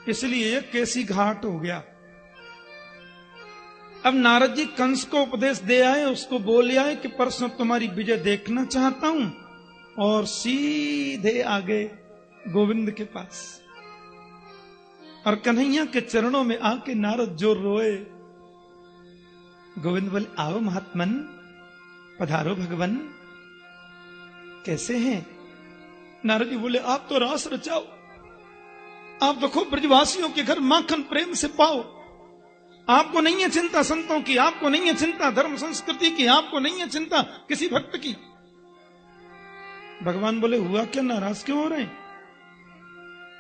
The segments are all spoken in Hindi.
इसलिए केसी घाट हो गया। अब नारद जी कंस को उपदेश दे आए, उसको बोल आए कि परसों तुम्हारी विजय देखना चाहता हूं, और सीधे आगे गोविंद के पास। और कन्हैया के चरणों में आके नारद जो रोए। गोविंद बोले, आओ महात्मन, पधारो भगवान, कैसे हैं? नारद जी बोले, आप तो रास रचाओ, आप तो खूब ब्रजवासियों के घर माखन प्रेम से पाओ, आपको नहीं है चिंता संतों की, आपको नहीं है चिंता धर्म संस्कृति की, आपको नहीं है चिंता किसी भक्त की। भगवान बोले, हुआ क्या, नाराज क्यों हो रहे हैं?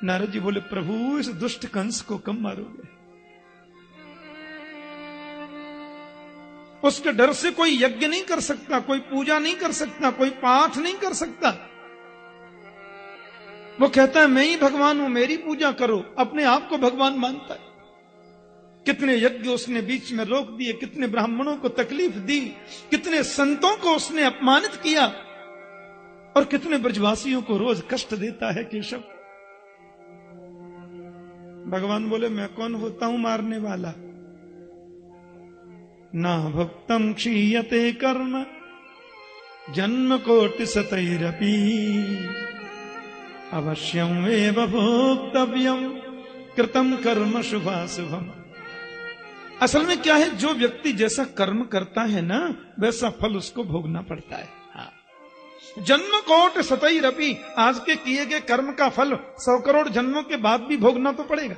नारद जी बोले, प्रभु इस दुष्ट कंस को कब मारोगे? उसके डर से कोई यज्ञ नहीं कर सकता, कोई पूजा नहीं कर सकता, कोई पाठ नहीं कर सकता। वो कहता है मैं ही भगवान हूं, मेरी पूजा करो, अपने आप को भगवान मानता है। कितने यज्ञ उसने बीच में रोक दिए, कितने ब्राह्मणों को तकलीफ दी, कितने संतों को उसने अपमानित किया, और कितने ब्रजवासियों को रोज कष्ट देता है केशव। भगवान बोले, मैं कौन होता हूं मारने वाला? ना भक्तम क्षीयते कर्म जन्म कोटि सतैरपि अवश्यम एव भोक्तव्यम कृतम कर्म शुभाशुभम। असल में क्या है, जो व्यक्ति जैसा कर्म करता है ना, वैसा फल उसको भोगना पड़ता है। हाँ। जन्म कोटि सतैरपि, आज के किए गए कर्म का फल 100 करोड़ जन्मों के बाद भी भोगना तो पड़ेगा।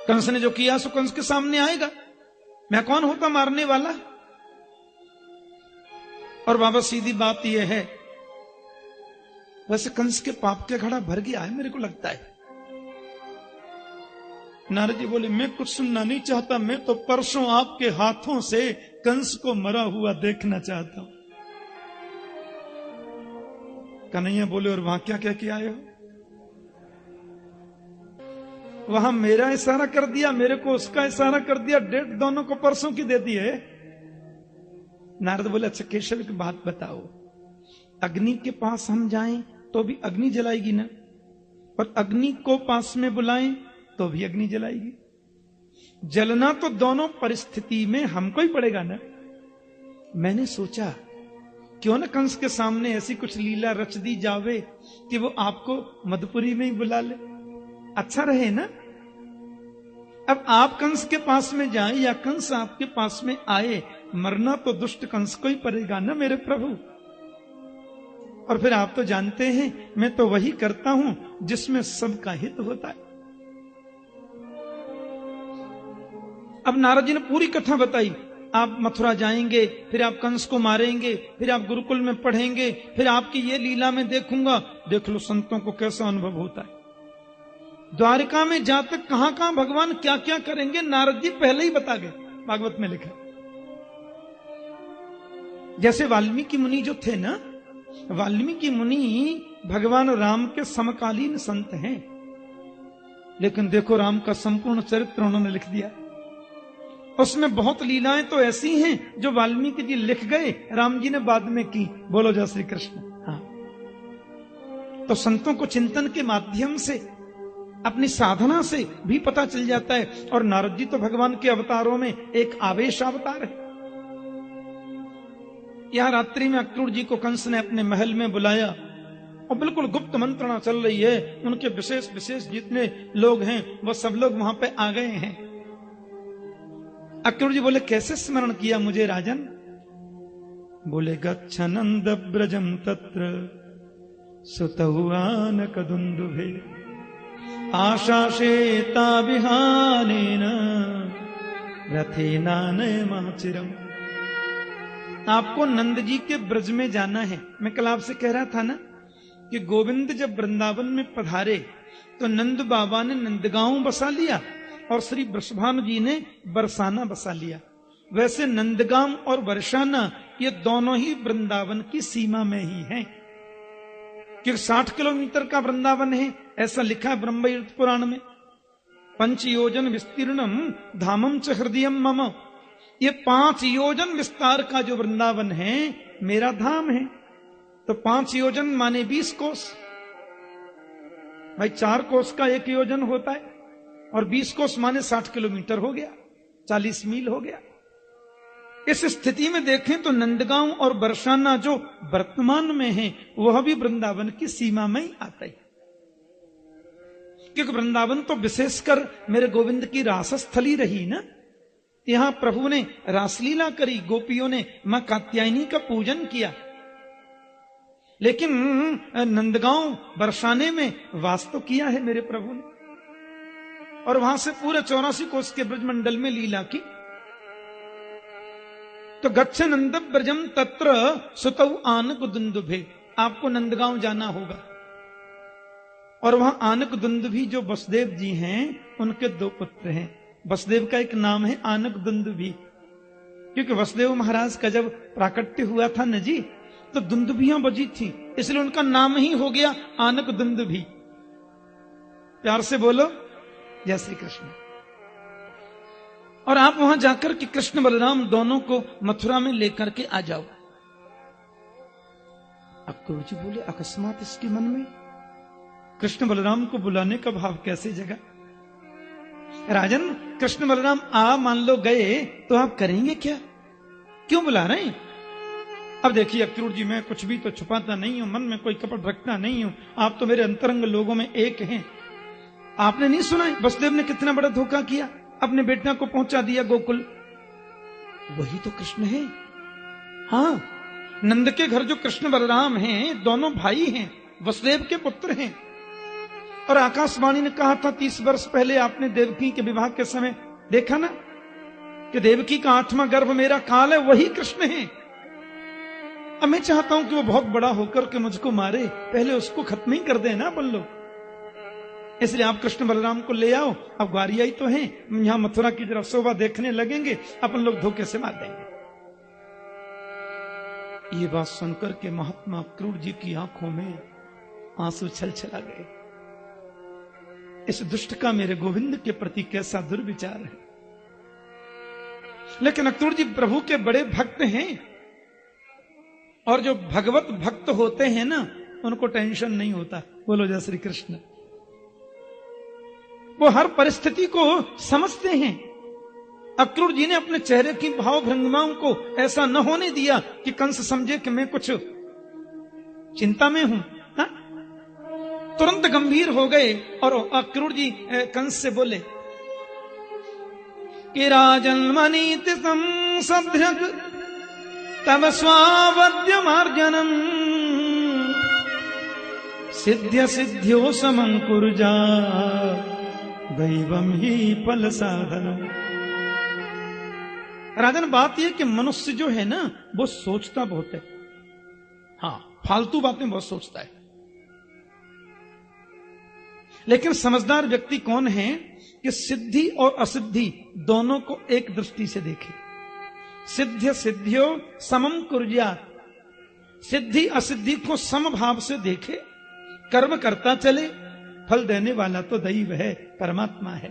कंस ने जो किया सो कंस के सामने आएगा। मैं कौन होता मारने वाला? और बाबा सीधी बात यह है, वैसे कंस के पाप के घड़ा भर गया है मेरे को लगता है। नारद जी बोले, मैं कुछ सुनना नहीं चाहता, मैं तो परसों आपके हाथों से कंस को मरा हुआ देखना चाहता हूं। कन्हैया बोले, और वहां क्या क्या किया हो? वहां मेरा इशारा कर दिया, मेरे को उसका इशारा कर दिया, डेट दोनों को परसों की दे दी है। नारद बोले, अच्छा केशव एक बात बताओ, अग्नि के पास हम जाएं तो भी अग्नि जलाएगी ना, और अग्नि को पास में बुलाएं तो भी अग्नि जलाएगी। जलना तो दोनों परिस्थिति में हमको ही पड़ेगा ना। मैंने सोचा क्यों ना कंस के सामने ऐसी कुछ लीला रच दी जावे कि वो आपको मधुपुरी में ही बुला ले, अच्छा रहे ना। अब आप कंस के पास में जाएं या कंस आपके पास में आए, मरना तो दुष्ट कंस को ही पड़ेगा ना मेरे प्रभु। और फिर आप तो जानते हैं मैं तो वही करता हूं जिसमें सबका हित होता है। अब नारद जी ने पूरी कथा बताई। आप मथुरा जाएंगे, फिर आप कंस को मारेंगे, फिर आप गुरुकुल में पढ़ेंगे, फिर आपकी ये लीला में देखूंगा। देख लो संतों को कैसा अनुभव होता है। द्वारिका में जाते कहां कहां भगवान क्या क्या करेंगे नारद जी पहले ही बता गए, भागवत में लिखा। जैसे वाल्मीकि मुनि जो थे ना, वाल्मीकि मुनि भगवान राम के समकालीन संत हैं, लेकिन देखो राम का संपूर्ण चरित्र उन्होंने लिख दिया। उसमें बहुत लीलाएं तो ऐसी हैं जो वाल्मीकि जी लिख गए, राम जी ने बाद में की। बोलो जय श्री कृष्ण। हाँ, तो संतों को चिंतन के माध्यम से, अपनी साधना से भी पता चल जाता है। और नारद जी तो भगवान के अवतारों में एक आवेश अवतार है। यहां रात्रि में अक्रूर जी को कंस ने अपने महल में बुलाया और बिल्कुल गुप्त मंत्रणा चल रही है। उनके विशेष विशेष जितने लोग हैं वह सब लोग वहां पे आ गए हैं। अक्रूर जी बोले, कैसे स्मरण किया मुझे राजन? बोले, गच्छनंद ब्रजम तत्र सुतहुआन कदुंदुभे आशाशेता विहानेन रथेनानय महाचिरम। आपको नंद जी के ब्रज में जाना है। मैं कल आपसे कह रहा था ना कि गोविंद जब वृंदावन में पधारे तो नंद बाबा ने नंदगांव बसा लिया और श्री वृषभानु जी ने बरसाना बसा लिया। वैसे नंदगांव और बरसाना ये दोनों ही वृंदावन की सीमा में ही हैं, कि 60 किलोमीटर का वृंदावन है, ऐसा लिखा है ब्रह्मयुक्त पुराण में। 5 योजन विस्तीर्णम धामम च हृदयम मम। ये 5 योजन विस्तार का जो वृंदावन है मेरा धाम है। तो 5 योजन माने 20 कोस। भाई 4 कोस का 1 योजन होता है, और 20 कोस माने 60 किलोमीटर हो गया, 40 मील हो गया। इस स्थिति में देखें तो नंदगांव और बरसाना जो वर्तमान में है वह भी वृंदावन की सीमा में ही आता है, क्योंकि वृंदावन तो विशेषकर मेरे गोविंद की रासस्थली रही ना। यहां प्रभु ने रासलीला करी, गोपियों ने मां कात्यायनी का पूजन किया, लेकिन नंदगांव बरसाने में वास तो किया है मेरे प्रभु ने, और वहां से पूरे 84 कोस के ब्रजमंडल में लीला की। तो गच्छ नंद ब्रजम तत्र सुतौ आनक दुंदुभे, आपको नंदगांव जाना होगा, और वहां आनक दुंदुभी जो वसुदेव जी हैं उनके 2 पुत्र हैं। वसुदेव का एक नाम है आनक दुंदुभी, क्योंकि वसुदेव महाराज का जब प्राकट्य हुआ था न जी, तो दुंदुभियां बजी थी, इसलिए उनका नाम ही हो गया आनक दुंदुभी। प्यार से बोलो जय श्री कृष्ण। और आप वहां जाकर के कृष्ण बलराम दोनों को मथुरा में लेकर के आ जाओ। अब गुरु जी बोले अकस्मात इसके मन में कृष्ण बलराम को बुलाने का भाव कैसे जगा? राजन, कृष्ण बलराम मान लो गए तो आप करेंगे क्या? क्यों बुला रहे हैं? अब देखिए अक्रूर जी, मैं कुछ भी तो छुपाता नहीं हूं, मन में कोई कपट रखता नहीं हूं, आप तो मेरे अंतरंग लोगों में एक हैं। आपने नहीं सुना है वसुदेव ने कितना बड़ा धोखा किया, अपने बेटा को पहुंचा दिया गोकुल। वही तो कृष्ण है। हाँ, नंद के घर जो कृष्ण बलराम हैं, दोनों भाई हैं, वसुदेव के पुत्र हैं। और आकाशवाणी ने कहा था 30 वर्ष पहले, आपने देवकी के विवाह के समय देखा ना कि देवकी का 8वां गर्भ मेरा काल है, वही कृष्ण है। अब मैं चाहता हूं कि वो बहुत बड़ा होकर के मुझको मारे, पहले उसको खत्म ही कर देना अपन लोग। इसलिए आप कृष्ण बलराम को ले आओ। अब ग्वारिया ही तो हैं, यहां मथुरा की तरफ शोभा देखने लगेंगे, अपन लोग धोखे से मार देंगे। ये बात सुनकर के महात्मा अक्रूर जी की आंखों में आंसू छलछला गए। इस दुष्ट का मेरे गोविंद के प्रति कैसा दुर्विचार है। लेकिन अक्रूर जी प्रभु के बड़े भक्त हैं, और जो भगवत भक्त होते हैं ना, उनको टेंशन नहीं होता। बोलो जय श्री कृष्ण। वो हर परिस्थिति को समझते हैं। अक्रूर जी ने अपने चेहरे की भाव भंगिमाओं को ऐसा न होने दिया कि कंस समझे कि मैं कुछ चिंता में हूं। हा? तुरंत गंभीर हो गए और अक्रूर जी कंस से बोले कि राजन्मनीति संसध्यक तब स्वावद्यमार्जनम सिद्ध्य सिद्ध्यो समं कुर्जा दैवम ही फल साधनम। राजन, बात यह कि मनुष्य जो है ना, वो सोचता बहुत है। हाँ, फालतू बातें बहुत सोचता है। लेकिन समझदार व्यक्ति कौन है कि सिद्धि और असिद्धि दोनों को एक दृष्टि से देखे। सिद्ध्य सिद्ध्यो समम कुर्यात्, सिद्धि असिद्धि को समभाव से देखे, कर्म करता चले, फल देने वाला तो दैव है, परमात्मा है।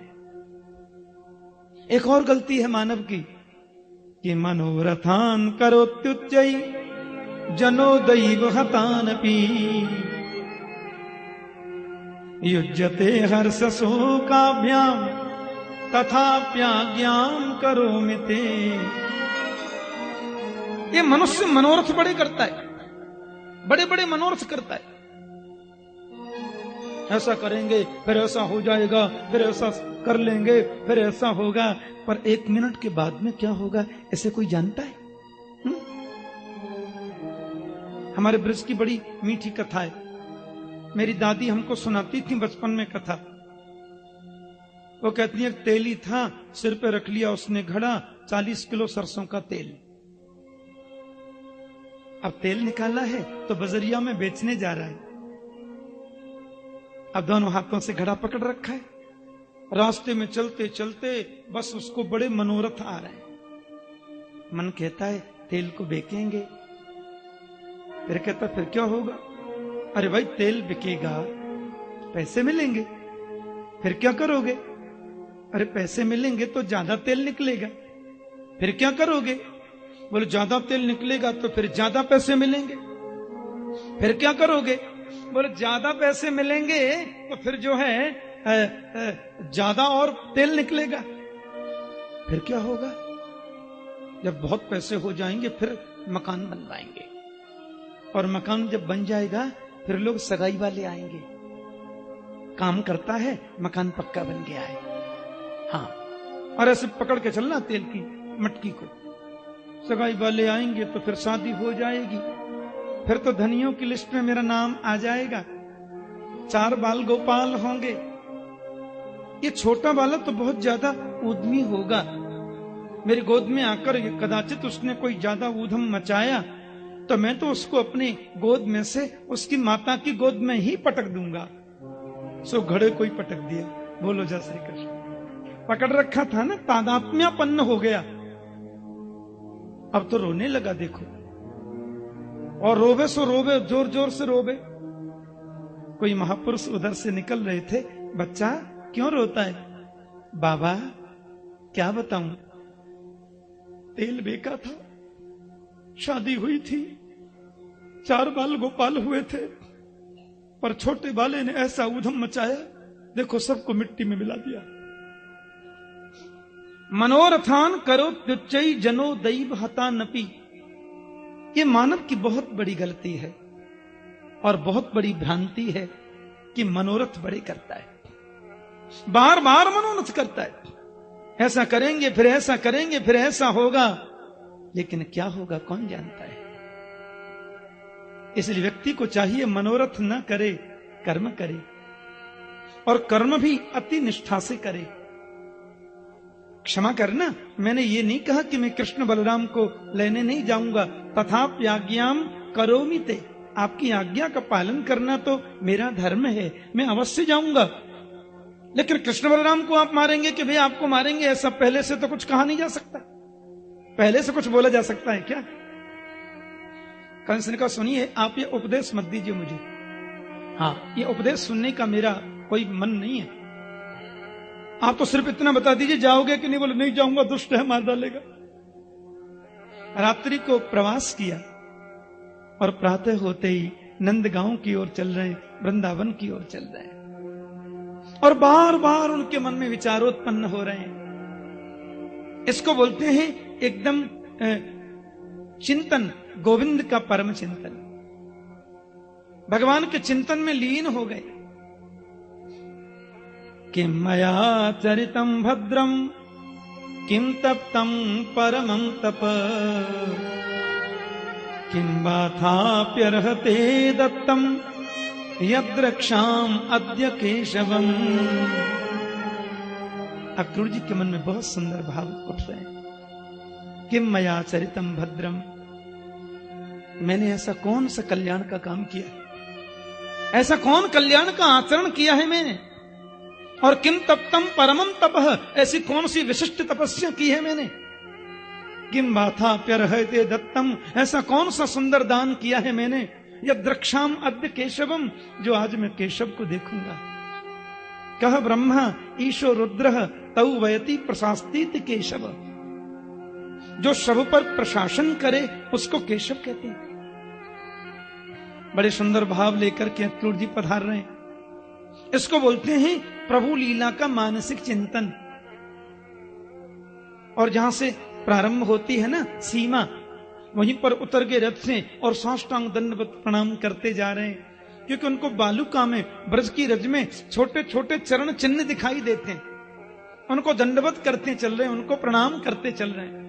एक और गलती है मानव की कि मनोरथान करोत्युच्चै जनो दैव हतानपि युज्यते हर्ष शोकाभ्याम तथाप्याज्ञाम करोमि ते। ये मनुष्य मनोरथ बड़े करता है, बड़े बड़े मनोरथ करता है। ऐसा करेंगे फिर ऐसा हो जाएगा, फिर ऐसा कर लेंगे फिर ऐसा होगा, पर 1 मिनट के बाद में क्या होगा ऐसे कोई जानता है? हमारे ब्रज की बड़ी मीठी कथा है, मेरी दादी हमको सुनाती थी बचपन में कथा। वो कहती है तेली था, सिर पे रख लिया उसने घड़ा, 40 किलो सरसों का तेल। अब तेल निकाला है तो बजरिया में बेचने जा रहा है। अब दोनों हाथों से घड़ा पकड़ रखा है, रास्ते में चलते चलते बस उसको बड़े मनोरथ आ रहे हैं। मन कहता है तेल को बेचेंगे, फिर कहता फिर क्या होगा? अरे भाई तेल बिकेगा, पैसे मिलेंगे, फिर क्या करोगे? अरे पैसे मिलेंगे तो ज्यादा तेल निकलेगा, फिर क्या करोगे? बोले ज्यादा तेल निकलेगा तो फिर ज्यादा पैसे मिलेंगे, फिर क्या करोगे? बोले ज्यादा पैसे मिलेंगे तो फिर जो है ज्यादा और तेल निकलेगा। फिर क्या होगा? जब बहुत पैसे हो जाएंगे फिर मकान बनवाएंगे, और मकान जब बन जाएगा फिर लोग सगाई वाले आएंगे। काम करता है, मकान पक्का बन गया है। हाँ, और ऐसे पकड़ के चलना तेल की मटकी को। सगाई वाले आएंगे तो फिर शादी हो जाएगी, फिर तो धनियों की लिस्ट में मेरा नाम आ जाएगा। 4 बाल गोपाल होंगे। ये छोटा वाला तो बहुत ज्यादा उद्यमी होगा, मेरी गोद में आकर कदाचित उसने कोई ज्यादा ऊधम मचाया तो मैं तो उसको अपनी गोद में से उसकी माता की गोद में ही पटक दूंगा। सो घड़े कोई पटक दिया। बोलो जय श्री कृष्ण। पकड़ रखा था ना, तादात्म्यपन्न हो गया। अब तो रोने लगा देखो, और रोवे सो रोवे, जोर जोर से रोवे। कोई महापुरुष उधर से निकल रहे थे। बच्चा क्यों रोता है? बाबा क्या बताऊं, तेल बेका था, शादी हुई थी, 4 बाल गोपाल हुए थे, पर छोटे वाले ने ऐसा ऊधम मचाया, देखो सबको मिट्टी में मिला दिया। मनोरथान करो तुच्चई जनो दैव हता नपी। ये मानव की बहुत बड़ी गलती है और बहुत बड़ी भ्रांति है कि मनोरथ बड़े करता है, बार बार मनोरथ करता है। ऐसा करेंगे फिर ऐसा करेंगे फिर ऐसा होगा, लेकिन क्या होगा कौन जानता है। इसलिए व्यक्ति को चाहिए मनोरथ न करे, कर्म करे, और कर्म भी अति निष्ठा से करे। क्षमा करना, मैंने ये नहीं कहा कि मैं कृष्ण बलराम को लेने नहीं जाऊंगा। तथापि आज्ञाम करोमि ते, आपकी आज्ञा का पालन करना तो मेरा धर्म है, मैं अवश्य जाऊंगा। लेकिन कृष्ण बलराम को आप मारेंगे कि भाई आपको मारेंगे, ऐसा पहले से तो कुछ कहा नहीं जा सकता। पहले से कुछ बोला जा सकता है क्या? कंस ने कहा सुनिए, आप ये उपदेश मत दीजिए मुझे। हाँ, ये उपदेश सुनने का मेरा कोई मन नहीं है। आप तो सिर्फ इतना बता दीजिए जाओगे कि नहीं। बोले नहीं जाऊंगा, दुष्ट है, मार डालेगा। रात्रि को प्रवास किया और प्रातः होते ही नंदगांव की ओर चल रहे, वृंदावन की ओर चल रहे हैं, और बार बार उनके मन में विचारोत्पन्न हो रहे हैं। इसको बोलते हैं एकदम चिंतन, गोविंद का परम चिंतन। भगवान के चिंतन में लीन हो गए। किम मया चरितम भद्रम किम तप्तम परमं तप किम बाथाप्यर्हते दत्तम यद्रक्षाम अद्य केशवम। अक्रूर जी के मन में बहुत सुंदर भाव उठ रहे हैं। किम मया चरितम भद्रम, मैंने ऐसा कौन सा कल्याण का काम किया है, ऐसा कौन कल्याण का आचरण किया है मैंने। और किम तप्तम परमं तपः, ऐसी कौन सी विशिष्ट तपस्या की है मैंने। किम बाथाप्यर्हते दत्तम, ऐसा कौन सा सुंदर दान किया है मैंने। यद्रक्षाम अद्य केशवम, जो आज मैं केशव को देखूंगा। कह ब्रह्मा ईशो रुद्र तौ वयति प्रशास्तीत केशव, जो सब पर प्रशासन करे उसको केशव कहते हैं। बड़े सुंदर भाव लेकर के अक्रूर जी पधार रहे हैं। इसको बोलते हैं प्रभु लीला का मानसिक चिंतन। और जहां से प्रारंभ होती है ना सीमा, वहीं पर उतर के रथ से और साष्टांग दंडवत प्रणाम करते जा रहे हैं, क्योंकि उनको बालुका में, ब्रज की रज में छोटे छोटे चरण चिन्ह दिखाई देते हैं। उनको दंडवत करते चल रहे हैं, उनको प्रणाम करते चल रहे हैं।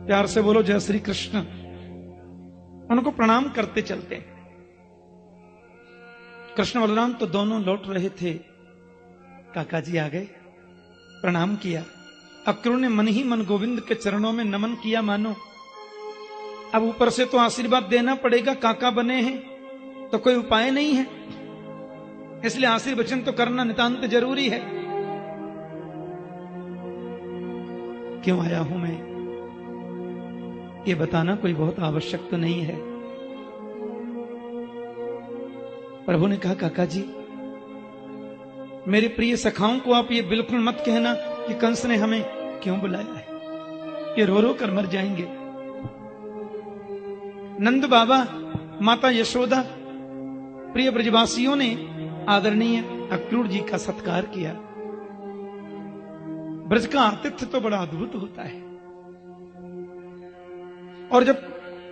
प्यार से बोलो जय श्री कृष्ण। उनको प्रणाम करते चलते हैं। कृष्ण बलराम तो दोनों लौट रहे थे। काका जी आ गए, प्रणाम किया। अक्रूर ने मन ही मन गोविंद के चरणों में नमन किया मानो। अब ऊपर से तो आशीर्वाद देना पड़ेगा, काका बने हैं तो कोई उपाय नहीं है, इसलिए आशीर्वचन तो करना नितांत जरूरी है। क्यों आया हूं मैं, ये बताना कोई बहुत आवश्यक तो नहीं है। प्रभु ने कहा काका जी, मेरे प्रिय सखाओं को आप ये बिल्कुल मत कहना कि कंस ने हमें क्यों बुलाया है, ये रो रो कर मर जाएंगे। नंद बाबा, माता यशोदा, प्रिय ब्रजवासियों ने आदरणीय अक्रूर जी का सत्कार किया। ब्रज का आतिथ्य तो बड़ा अद्भुत होता है। और जब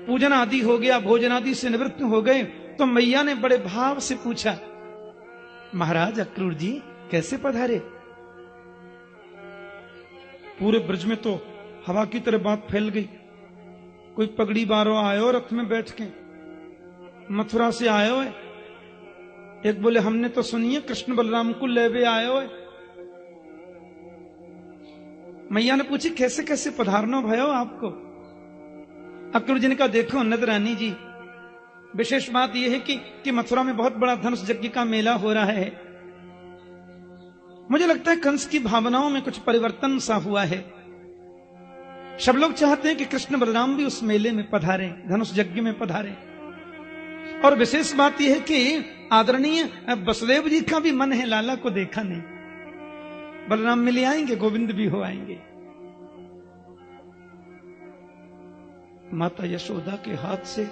पूजन आदि हो गया, भोजन आदि से निवृत्त हो गए, तो मैया ने बड़े भाव से पूछा, महाराज अक्रूर जी कैसे पधारे? पूरे ब्रज में तो हवा की तरह बात फैल गई। कोई पगड़ी बारो आयो रथ में बैठ के, मथुरा से आयो है। एक बोले हमने तो सुनिए कृष्ण बलराम को लेवे आयो है। मैया ने पूछी कैसे कैसे पधारना भयो आपको? अक्रूर जी ने कहा देखो नंदरानी जी, विशेष बात यह है कि मथुरा में बहुत बड़ा धनुष यज्ञ का मेला हो रहा है। मुझे लगता है कंस की भावनाओं में कुछ परिवर्तन सा हुआ है। सब लोग चाहते हैं कि कृष्ण बलराम भी उस मेले में पधारे, धनुष यज्ञ में पधारे। और विशेष बात यह है कि आदरणीय वसुदेव जी का भी मन है, लाला को देखा नहीं। बलराम मिले आएंगे, गोविंद भी हो आएंगे। माता यशोदा के हाथ से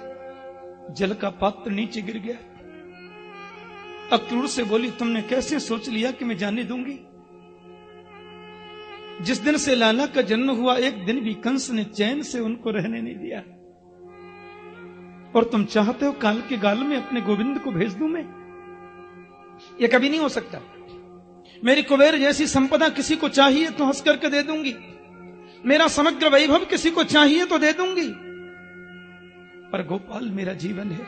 जल का पात्र नीचे गिर गया। अक्रूर से बोली तुमने कैसे सोच लिया कि मैं जाने दूंगी? जिस दिन से लाला का जन्म हुआ एक दिन भी कंस ने चैन से उनको रहने नहीं दिया। और तुम चाहते हो काल के गाल में अपने गोविंद को भेज दूं मैं? यह कभी नहीं हो सकता। मेरी कुबेर जैसी संपदा किसी को चाहिए तो हंस करके दे दूंगी। मेरा समग्र वैभव किसी को चाहिए तो दे दूंगी। पर गोपाल मेरा जीवन है,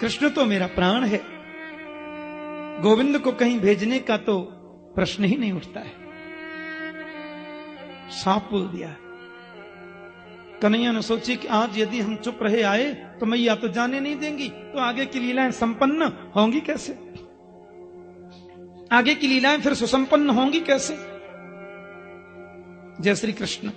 कृष्ण तो मेरा प्राण है। गोविंद को कहीं भेजने का तो प्रश्न ही नहीं उठता है। सांप बोल दिया। कन्हैया ने सोची कि आज यदि हम चुप रहे आए तो मैया तो जाने नहीं देंगी, तो आगे की लीलाएं संपन्न होंगी कैसे? आगे की लीलाएं फिर सुसंपन्न होंगी कैसे? जय श्री कृष्ण।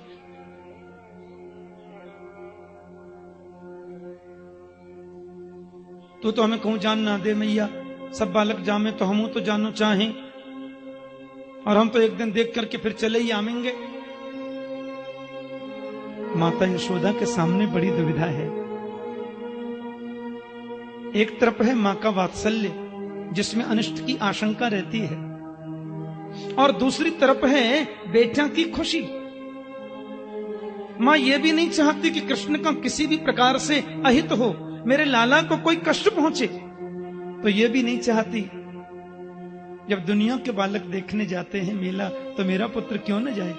तू तो हमें कहूं जान ना दे मैया, सब बालक जामे तो हमू तो जानो चाहें, और हम तो एक दिन देख करके फिर चले ही आवेंगे। माता यशोदा के सामने बड़ी दुविधा है। एक तरफ है मां का वात्सल्य जिसमें अनिष्ट की आशंका रहती है, और दूसरी तरफ है बेटा की खुशी। मां यह भी नहीं चाहती कि कृष्ण का किसी भी प्रकार से अहित हो, मेरे लाला को कोई कष्ट पहुंचे। तो यह भी नहीं चाहती जब दुनिया के बालक देखने जाते हैं मेला, तो मेरा पुत्र क्यों न जाए?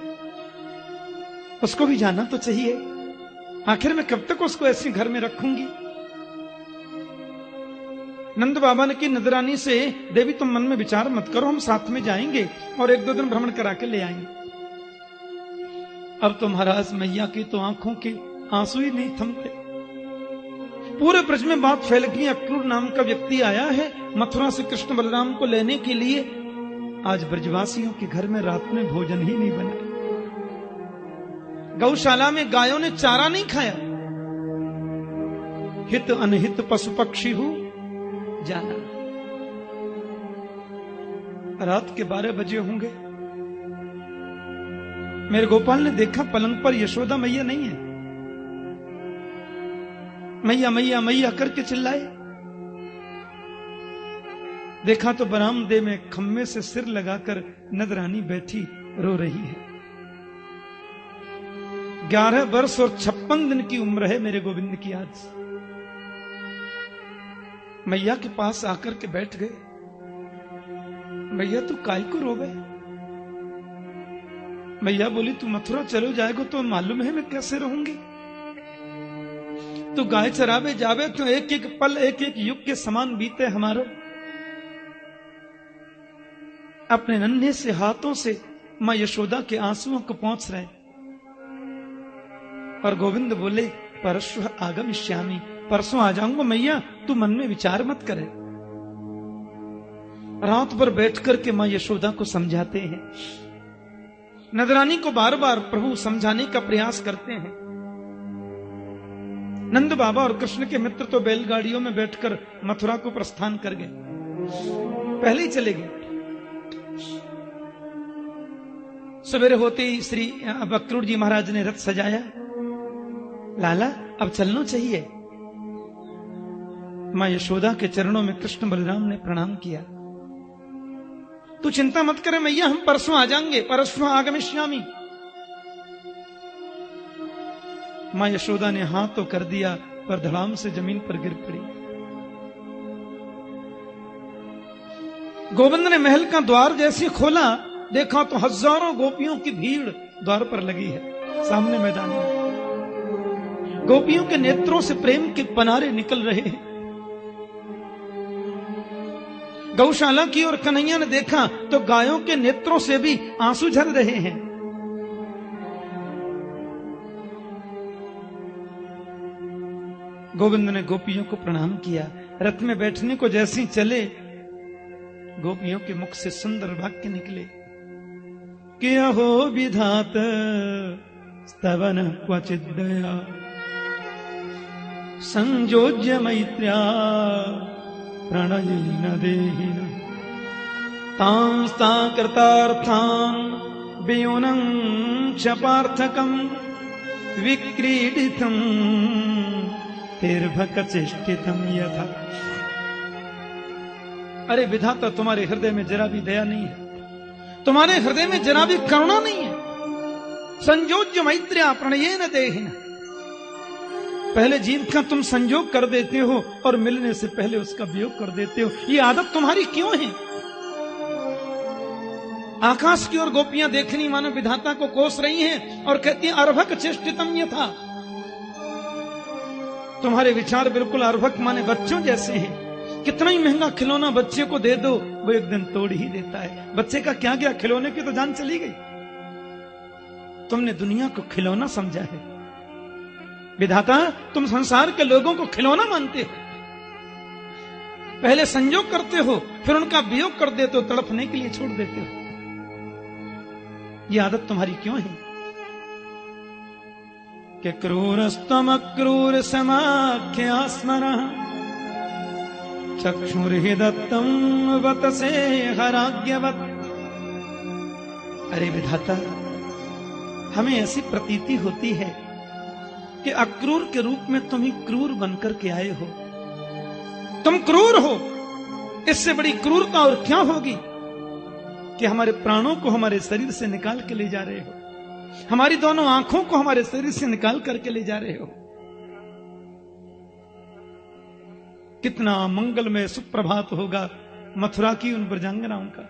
उसको भी जाना तो चाहिए। आखिर मैं कब तक उसको ऐसे घर में रखूंगी? नंद बाबा ने की नजरानी से, देवी तुम मन में विचार मत करो, हम साथ में जाएंगे और एक दो दिन भ्रमण करा के ले आएंगे। अब तो महाराज मैया की तो आंखों के आंसू ही नहीं थमते। पूरे ब्रज में बात फैल गई, अक्रूर नाम का व्यक्ति आया है मथुरा से कृष्ण बलराम को लेने के लिए। आज ब्रजवासियों के घर में रात में भोजन ही नहीं बना। गौशाला में गायों ने चारा नहीं खाया। हित अनहित पशु पक्षी हूं जाना। रात के 12 बजे होंगे। मेरे गोपाल ने देखा पलंग पर यशोदा मैया नहीं है। मैया मैया मैया करके चिल्लाए। देखा तो बरामदे में खम्मे से सिर लगाकर नंदरानी बैठी रो रही है। 11 वर्ष और 56 दिन की उम्र है मेरे गोविंद की आज। मैया के पास आकर के बैठ गए। मैया तू काय को रो गए? मैया बोली तू मथुरा चलो जाएगा तो मालूम है मैं कैसे रहूंगी। तू गाय चरावे जावे तो एक एक पल एक एक युग के समान बीते हमारो। अपने नन्हे से हाथों से मां यशोदा के आंसुओं को पोंछ रहे। और गोविंद बोले परस्व आगमिष्यामि, परसों आ जाऊंगा मैया, तू मन में विचार मत करे। रात भर बैठ करके मां यशोदा को समझाते हैं। नंदरानी को बार बार प्रभु समझाने का प्रयास करते हैं। नंद बाबा और कृष्ण के मित्र तो बैलगाड़ियों में बैठकर मथुरा को प्रस्थान कर गए, पहले ही चले गए। सवेरे होते ही श्री अक्रूर जी महाराज ने रथ सजाया। लाला अब चलना चाहिए। मां यशोदा के चरणों में कृष्ण बलराम ने प्रणाम किया। तू चिंता मत करे मैया, हम परसों आ जाएंगे, परसों आगमिष्यामि। मां यशोदा ने हाथ तो कर दिया पर धड़ाम से जमीन पर गिर पड़ी। गोविंद ने महल का द्वार जैसे खोला, देखा तो हजारों गोपियों की भीड़ द्वार पर लगी है। सामने मैदान में गोपियों के नेत्रों से प्रेम के पनारे निकल रहे हैं। गौशाला की ओर कन्हैया ने देखा तो गायों के नेत्रों से भी आंसू झर रहे हैं। गोविंद ने गोपियों को प्रणाम किया। रथ में बैठने को जैसे ही चले, गोपियों के मुख से सुंदर वाक्य निकले कि अहो विधात स्तवन क्वचिद दया संयोज्य मैत्र्या प्रणयेन देहिन तांस्ता कृतार्थान वियोनं च पार्थकं विक्रीडितं तिर्भकचेष्टितं यथा। अरे विधाता, तुम्हारे हृदय में जरा भी दया नहीं है, तुम्हारे हृदय में जरा भी करुणा नहीं है। संयोज्य मैत्र्या प्रणयेन देहिन, पहले जीव का तुम संयोग कर देते हो और मिलने से पहले उसका वियोग कर देते हो। ये आदत तुम्हारी क्यों है? आकाश की ओर गोपियां देखनी मानो विधाता को कोस रही हैं और कहती हैं अर्भक चेष्टितम यथा। तुम्हारे विचार बिल्कुल अर्भक माने बच्चों जैसे हैं। कितना ही महंगा खिलौना बच्चे को दे दो, वो एक दिन तोड़ ही देता है। बच्चे का क्या गया, खिलौने की तो जान चली गई। तुमने दुनिया को खिलौना समझा है। विधाता, तुम संसार के लोगों को खिलौना मानते हो। पहले संयोग करते हो, फिर उनका वियोग कर देते हो, तड़पने के लिए छोड़ देते हो। यह आदत तुम्हारी क्यों है? कि क्रूरस्तम क्रूर समाख्यास्मनः चक्षुर्हिदत्तम वतसे हराज्ञवत्। अरे विधाता, हमें ऐसी प्रतीति होती है कि अक्रूर के रूप में तुम ही क्रूर बनकर के आए हो। तुम क्रूर हो, इससे बड़ी क्रूरता और क्या होगी कि हमारे प्राणों को हमारे शरीर से निकाल के ले जा रहे हो, हमारी दोनों आंखों को हमारे शरीर से निकाल करके ले जा रहे हो। कितना मंगलमय सुप्रभात होगा मथुरा की उन ब्रजांगनाओं का,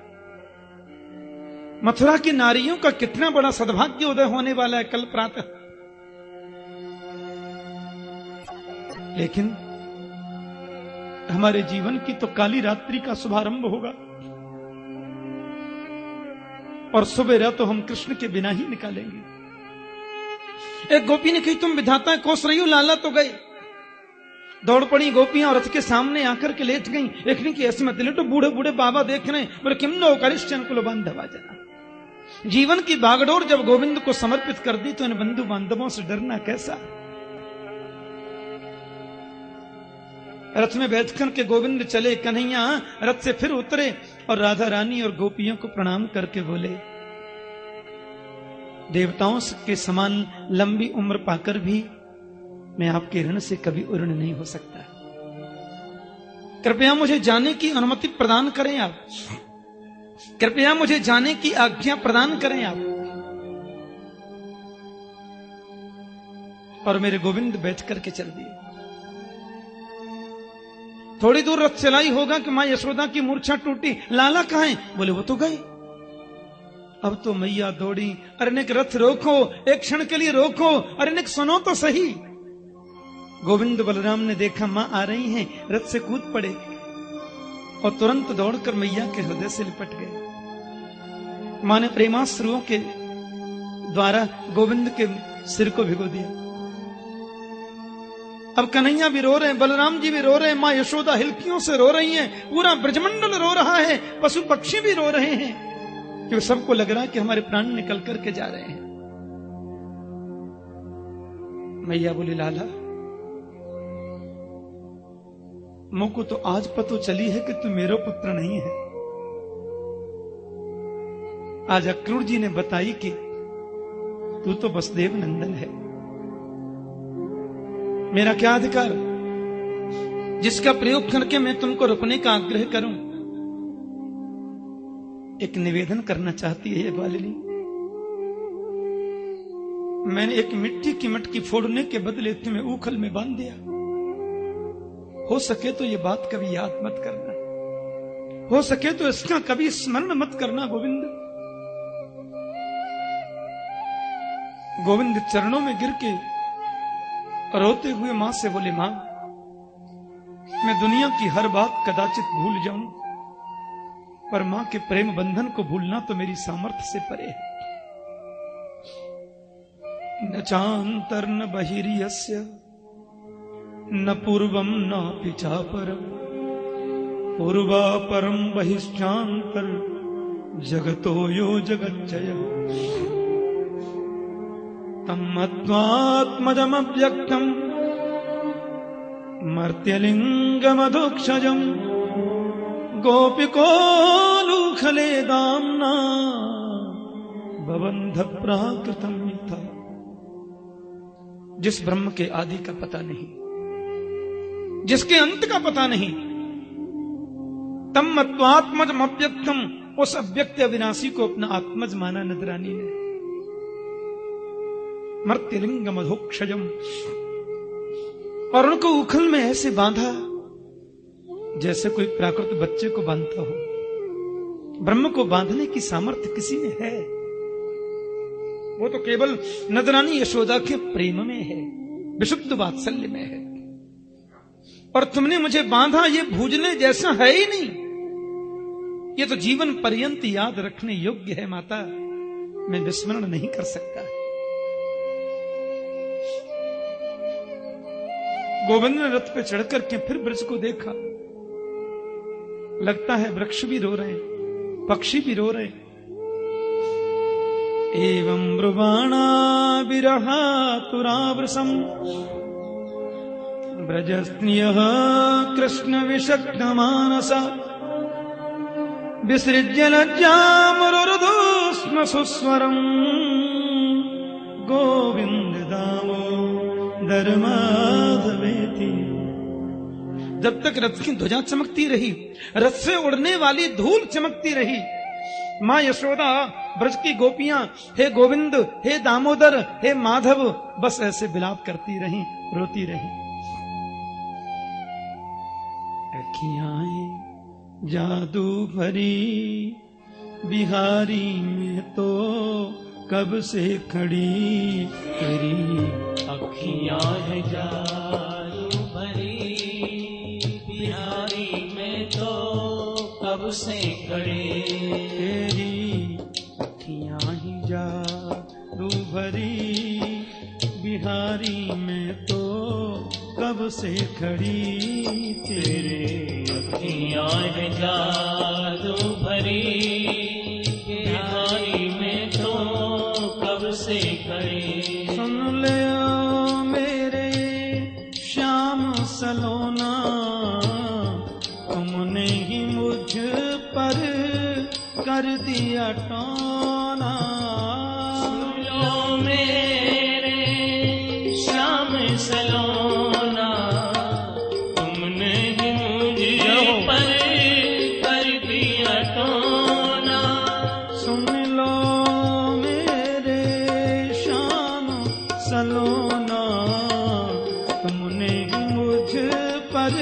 मथुरा की नारियों का कितना बड़ा सद्भाग्य उदय होने वाला है कल प्रातः। लेकिन हमारे जीवन की तो काली रात्रि का शुभारंभ होगा और सुबह तो हम कृष्ण के बिना ही निकालेंगे। एक गोपी ने कही तुम विधाता कोस रही हो, लाला तो गए। दौड़ पड़ी गोपियां रथ के सामने आकर के लेट गईं। एक ने की ऐसी मत लेटो, बूढ़े बूढ़े बाबा देख रहे हैं। बोले किम नो करिश्चन कुल बांधवा जना। जीवन की बागडोर जब गोविंद को समर्पित कर दी तो इन बंधु बांधवों से डरना कैसा। रथ में बैठकर के गोविंद चले, कन्हैया रथ से फिर उतरे और राधा रानी और गोपियों को प्रणाम करके बोले देवताओं के समान लंबी उम्र पाकर भी मैं आपके ऋण से कभी उऋण नहीं हो सकता। कृपया मुझे जाने की अनुमति प्रदान करें आप, कृपया मुझे जाने की आज्ञा प्रदान करें आप। और मेरे गोविंद बैठ करके चल दिए। थोड़ी दूर रथ चलाई होगा कि मां यशोदा की मूर्छा टूटी। लाला कहां है? बोले वो तो गए। अब तो मैया दौड़ी, अरे रथ रोको, एक क्षण के लिए रोको, अरे सुनो तो सही। गोविंद बलराम ने देखा मां आ रही हैं, रथ से कूद पड़े और तुरंत दौड़कर मैया के हृदय से लिपट गए। मां ने प्रेमाश्रुओं के द्वारा गोविंद के सिर को भिगो दिया। अब कन्हैया भी रो रहे हैं, बलराम जी भी रो रहे हैं, मां यशोदा हिलकियों से रो रही हैं, पूरा ब्रजमंडल रो रहा है, पशु पक्षी भी रो रहे हैं, क्योंकि सबको लग रहा है कि हमारे प्राण निकल करके जा रहे हैं। मैया बोली लाला, मुझको तो आज पता चली है कि तू मेरा पुत्र नहीं है। आज अक्रूर जी ने बताई कि तू तो वसुदेव नंदन है। मेरा क्या अधिकार? जिसका प्रयोग करके मैं तुमको रुकने का आग्रह करूं। एक निवेदन करना चाहती है ये बालिनी। मैंने एक मिट्टी की मटकी फोड़ने के बदले तुम्हें ऊखल में बांध दिया। हो सके तो ये बात कभी याद मत करना, हो सके तो इसका कभी स्मरण मत करना गोविंद। गोविंद चरणों में गिर के रोते हुए मां से बोले, मां मैं दुनिया की हर बात कदाचित भूल जाऊं, पर मां के प्रेम बंधन को भूलना तो मेरी सामर्थ्य से परे है। न चांतर न बहिर्यस्य न पूर्वम न पिचापरम पूर्वापरम बहिश्चांतर जगतो यो जगच्चय तम्मत्वात्मजमव्यक्तम् मर्त्यलिंगमधोक्षजम् गोपिकोलूखले दाम्ना बबंध प्राकृतम था। जिस ब्रह्म के आदि का पता नहीं, जिसके अंत का पता नहीं, तम्मत्वात्मजम अव्यक्तम, उस अव्यक्त अविनाशी को अपना आत्मज माना नदरानी ने। मर्त्यलिंगम अधोक्षजम, और उनको उखल में ऐसे बांधा जैसे कोई प्राकृत बच्चे को बांधता हो। ब्रह्म को बांधने की सामर्थ्य किसी में है, वो तो केवल नदरानी यशोदा के प्रेम में है, विशुद्ध वात्सल्य में है। और तुमने मुझे बांधा, ये भूजने जैसा है ही नहीं, ये तो जीवन पर्यंत याद रखने योग्य है माता, मैं विस्मरण नहीं कर सकता। गोविंद ने रथ पे चढ़ करके फिर ब्रज को देखा। लगता है वृक्ष भी रो रहे हैं, पक्षी भी रो रहे हैं। एवं ब्रुवाणा विरहातुरावृसम ब्रजस्त्रियः कृष्ण विषग्नमानसा विसृज्य लज्जामुरुरुदुस्म सुस्वरम् गोविंद दामोदर माधवेति। जब तक रथ की ध्वजा चमकती रही, रथ से उड़ने वाली धूल चमकती रही, मां यशोदा, ब्रज की गोपियां हे गोविंद, हे दामोदर, हे माधव, बस ऐसे विलाप करती रही, रोती रही। अखियां जादू भरी बिहारी में तो कब से खड़ी तेरी अखियां है जादू भरी बिहारी में तो कब से खड़ी तेरी अखियां ही जादू भरी बिहारी में तो कब से खड़ी तेरे अखियां है जादू भरी बिहारी में तो कब से खड़ी। सुन ले मेरे श्याम सलोना, तुमने ही मुझ पर कर दिया टोना। सुन लो मेरे श्याम सलोना, तुमने ही मुझ पर कर दिया टोना। सुन लो मेरे श्याम सलोना, तुमने ही मुझ पर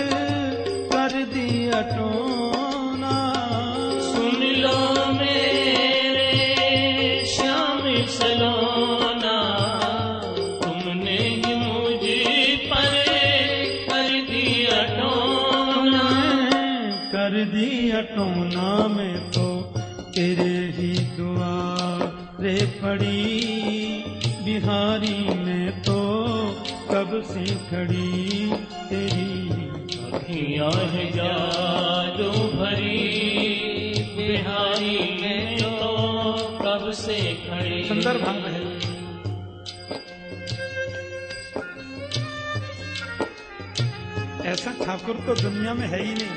कर दिया टोना। सुन लो मेरे श्याम सलोना, तुमने ही मुझ पर कर दिया टोना। कर दिया टोना में तो तेरे ही दुआरे पड़ी बिहारी में तो कब से खड़ी तेरी अखियां है जादू भरी बिहारी में तो कब से खड़ी। सुंदर भाव है। ऐसा ठाकुर तो दुनिया में है ही नहीं।